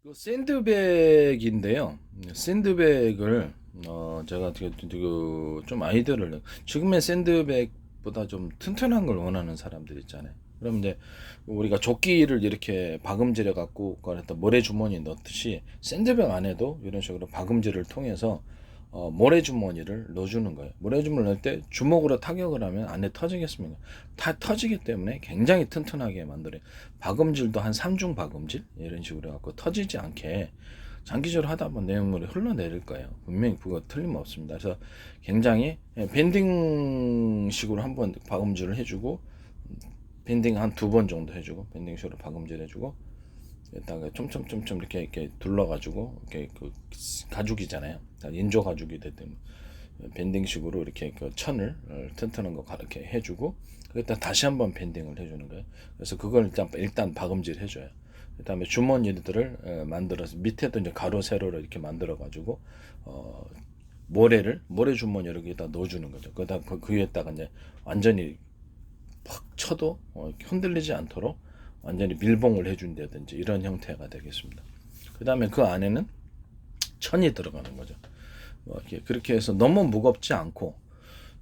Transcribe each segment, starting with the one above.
그 샌드백인데요. 샌드백을 제가 좀 아이디어를 지금의 샌드백보다 좀 튼튼한 걸 원하는 사람들 있잖아요. 그럼 이제 우리가 조끼를 이렇게 박음질해 갖고 그랬다 모래 주머니 넣듯이 샌드백 안에도 이런 식으로 박음질을 통해서 모래 주머니를 넣어주는 거예요. 모래 주머니를 넣을 때 주먹으로 타격을 하면 안에 터지겠습니까? 다 터지기 때문에 굉장히 튼튼하게 만들어요. 박음질도 한 3중 박음질 이런 식으로 해갖고 터지지 않게 장기적으로 하다 보면 내용물이 흘러내릴 거예요. 분명히 그거 틀림없습니다. 그래서 굉장히 밴딩식으로 한번 박음질을 해주고 밴딩 한 2번 정도 해주고 밴딩식으로 박음질 해주고 여기다가 촘촘촘촘 이렇게 둘러가지고 이렇게 그 가죽이잖아요. 인조 가죽이 됐든 밴딩식으로 이렇게 그 천을 튼튼한 거 이렇게 해주고 거기다 다시 한번 밴딩을 해주는 거예요. 그래서 그걸 일단 박음질 해줘요. 그다음에 주머니들을 만들어서 밑에도 이제 가로 세로로 이렇게 만들어 가지고 모래 주머니를 여기다 넣어주는 거죠. 그다음 그 위에다가 이제 완전히 팍 쳐도 흔들리지 않도록 완전히 밀봉을 해준다든지 이런 형태가 되겠습니다. 그 다음에 그 안에는 천이 들어가는 거죠. 이렇게 그렇게 해서 너무 무겁지 않고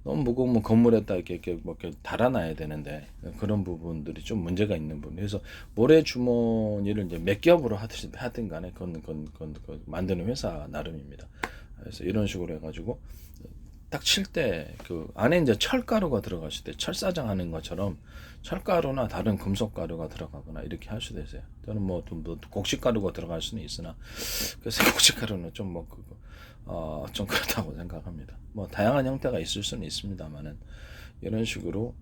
너무 무거우면 건물에다 이렇게 달아놔야 되는데 그런 부분들이 좀 문제가 있는 부분. 그래서 모래 주머니를 이제 몇 겹으로 하든 간에 그건 만드는 회사 나름입니다. 그래서 이런 식으로 해가지고 딱 칠 때 그 안에 이제 철가루가 들어갔을 때 철사장 하는 것처럼 철가루나 다른 금속가루가 들어가거나 이렇게 할 수도 있어요. 또는 뭐 곡식가루가 들어갈 수는 있으나 그 생곡식가루는 좀 좀 그렇다고 생각합니다. 뭐 다양한 형태가 있을 수는 있습니다만은 이런 식으로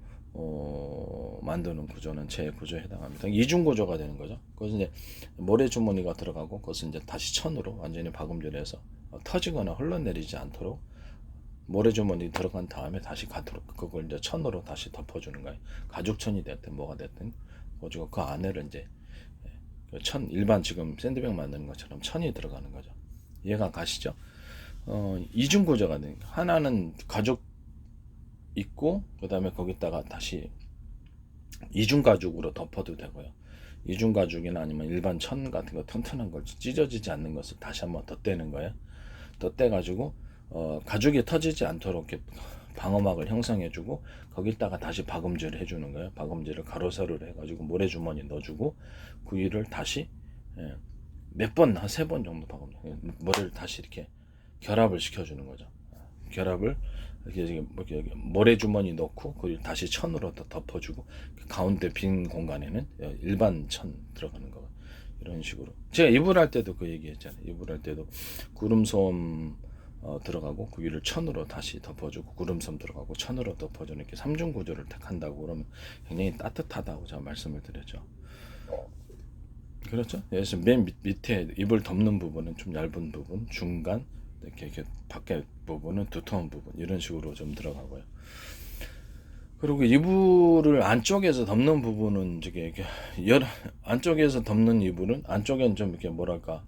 만드는 구조는 제 구조에 해당합니다. 이중 구조가 되는 거죠. 그것은 이제 모래 주머니가 들어가고 그것은 이제 다시 천으로 완전히 박음질해서 터지거나 흘러내리지 않도록 모래주머니 들어간 다음에 다시 가도록 그걸 이제 천으로 다시 덮어주는 거예요. 가죽천이 됐든 뭐가 됐든 가지고 그 안에를 이제 천 일반 지금 샌드백 만드는 것처럼 천이 들어가는 거죠. 이해가 가시죠? 이중 구조가 되니까 하나는 가죽 있고 그 다음에 거기다가 다시 이중 가죽으로 덮어도 되고요. 이중 가죽이나 아니면 일반 천 같은 거 튼튼한 걸 찢어지지 않는 것을 다시 한번 덧대는 거예요. 덧대가지고 가죽이 터지지 않도록 이렇게 방어막을 형성해주고 거기다가 다시 박음질을 해주는 거예요. 박음질을 가로 세로로 해가지고 모래주머니 넣어주고 그 위를 다시 몇 번, 한 3번 정도 박음질 모래를 다시 이렇게 결합을 시켜주는 거죠. 결합을 이렇게 모래주머니 넣고 그걸 다시 천으로 덮어주고 가운데 빈 공간에는 일반 천 들어가는 거 이런 식으로 제가 이불 할 때도 그 얘기했잖아요. 이불 할 때도 구름솜 들어가고 그 위를 천으로 다시 덮어주고 구름섬 들어가고 천으로 덮어주는 이렇게 3중 구조를 택한다고 그러면 굉장히 따뜻하다고 제가 말씀을 드렸죠. 그렇죠? 그래서 맨 밑에 이불 덮는 부분은 좀 얇은 부분, 중간 이렇게 밖에 부분은 두터운 부분 이런 식으로 좀 들어가고요. 그리고 이불을 안쪽에서 덮는 부분은 이게 안쪽에서 덮는 이불은 안쪽엔 좀 이렇게 뭐랄까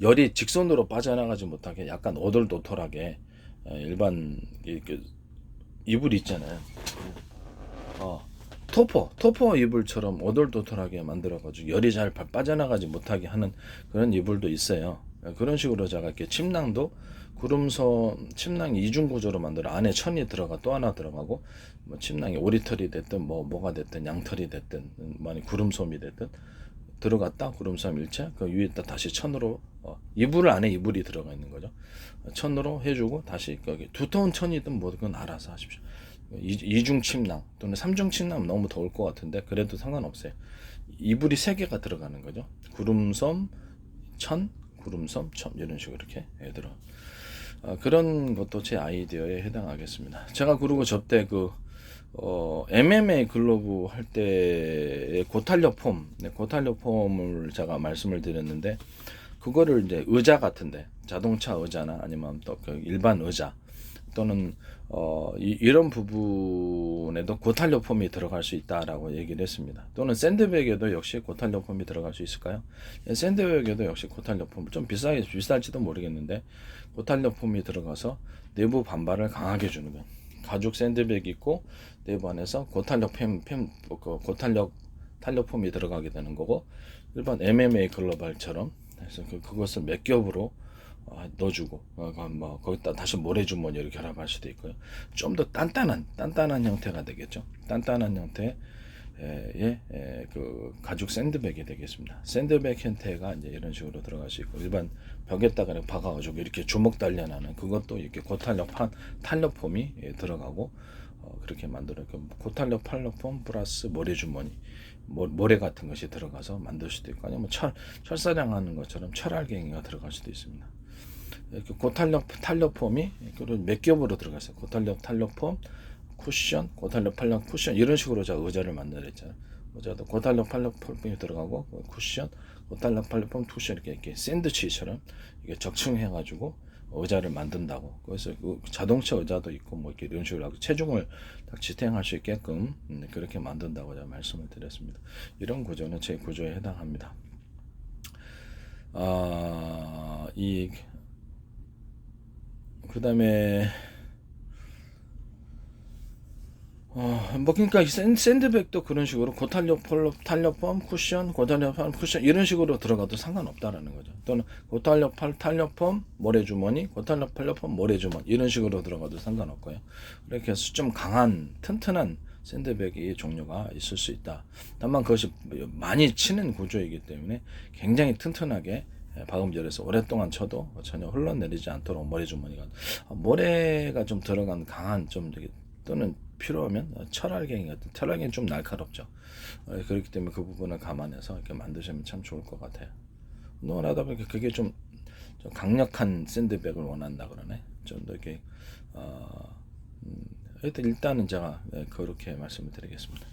열이 직선으로 빠져나가지 못하게 약간 오돌도돌하게 일반 이불 있잖아요. 토퍼 이불처럼 오돌도돌하게 만들어가지고 열이 잘 빠져나가지 못하게 하는 그런 이불도 있어요. 그런 식으로 제가 이렇게 침낭도 구름섬 침낭 이중 구조로 만들어 안에 천이 들어가 또 하나 들어가고 뭐 침낭이 오리털이 됐든 뭐가 됐든 양털이 됐든 많이 구름솜이 됐든 들어갔다 구름섬 일체 그 위에다 다시 천으로 이불 안에 이불이 들어가 있는 거죠. 천으로 해주고 다시 거기 두터운 천이든 뭐든 알아서 하십시오. 이중 침낭 또는 삼중 침낭 너무 더울 것 같은데 그래도 상관없어요. 이불이 3개가 들어가는 거죠. 구름섬 천 구름섬 천 이런 식으로 이렇게 들어. 그런 것도 제 아이디어에 해당하겠습니다. 제가 그리고 저때 MMA 글로브 할 때 고탄력 폼, 고탄력 폼을 제가 말씀을 드렸는데 그거를 이제 의자 같은데 자동차 의자나 아니면 또 그 일반 의자 또는 이런 부분에도 고탄력 폼이 들어갈 수 있다라고 얘기를 했습니다. 또는 샌드백에도 역시 고탄력 폼이 들어갈 수 있을까요? 샌드백에도 역시 고탄력 폼 좀 비쌀지도 모르겠는데 고탄력 폼이 들어가서 내부 반발을 강하게 주는 거예요. 가죽 샌드백이 있고 내부 안에서 고탄력 고탄력 탄력폼이 들어가게 되는 거고, 일반 MMA 글로벌처럼 해서 그것을 몇 겹으로 넣어주고 뭐 거기다 다시 모래주머니를 결합할 수도 있고요. 좀 더 단단한 형태가 되겠죠. 단단한 형태의 그 가죽 샌드백이 되겠습니다. 샌드백 형태가 이제 이런 식으로 들어갈 수 있고, 일반 벽에다가 박아가지고 이렇게 주먹 단련하는 그것도 이렇게 고탄력 탄력폼이 들어가고, 그렇게 만들어 고탄력 탄력폼 플러스 모래주머니, 모래 같은 것이 들어가서 만들 수도 있고, 아니면 철사장 하는 것처럼 철알갱이가 들어갈 수도 있습니다. 이렇게 고탄력 탄력폼이 몇 겹으로 들어갔어요. 고탄력 탄력폼 쿠션, 고탄력 탄력 쿠션, 이런 식으로 제가 의자를 만들었잖아요. 의자도 고탄력 탄력폼이 들어가고 쿠션, 고탄력 탄력폼 쿠션, 이렇게 샌드위치처럼 이게 적층해가지고 의자를 만든다고. 그래서 자동차 의자도 있고 뭐 이렇게 이런 식으로 하고 체중을 딱 지탱할 수 있게끔 그렇게 만든다고 제가 말씀을 드렸습니다. 이런 구조는 제 구조에 해당합니다. 그다음에 뭐 그러니까 샌드백도 그런 식으로 고탄력 탄력폼 쿠션, 고탄력 쿠션 이런 식으로 들어가도 상관없다라는 거죠. 또는 고탄력 탄력폼 모래주머니, 고탄력 탄력폼 모래주머니 이런 식으로 들어가도 상관없고요. 이렇게 해서 좀 강한 튼튼한 샌드백의 종류가 있을 수 있다. 다만 그것이 많이 치는 구조이기 때문에 굉장히 튼튼하게 박음질해서 오랫동안 쳐도 전혀 흘러내리지 않도록 모래가 좀 들어간 강한 좀 또는 필요하면 철알갱이 같은, 철알갱이는 좀 날카롭죠. 그렇기 때문에 그 부분을 감안해서 이렇게 만드시면 참 좋을 것 같아요. 노하다 보니까 그게 좀 강력한 샌드백을 원한다 그러네. 좀 더 이렇게 일단은 제가 그렇게 말씀을 드리겠습니다.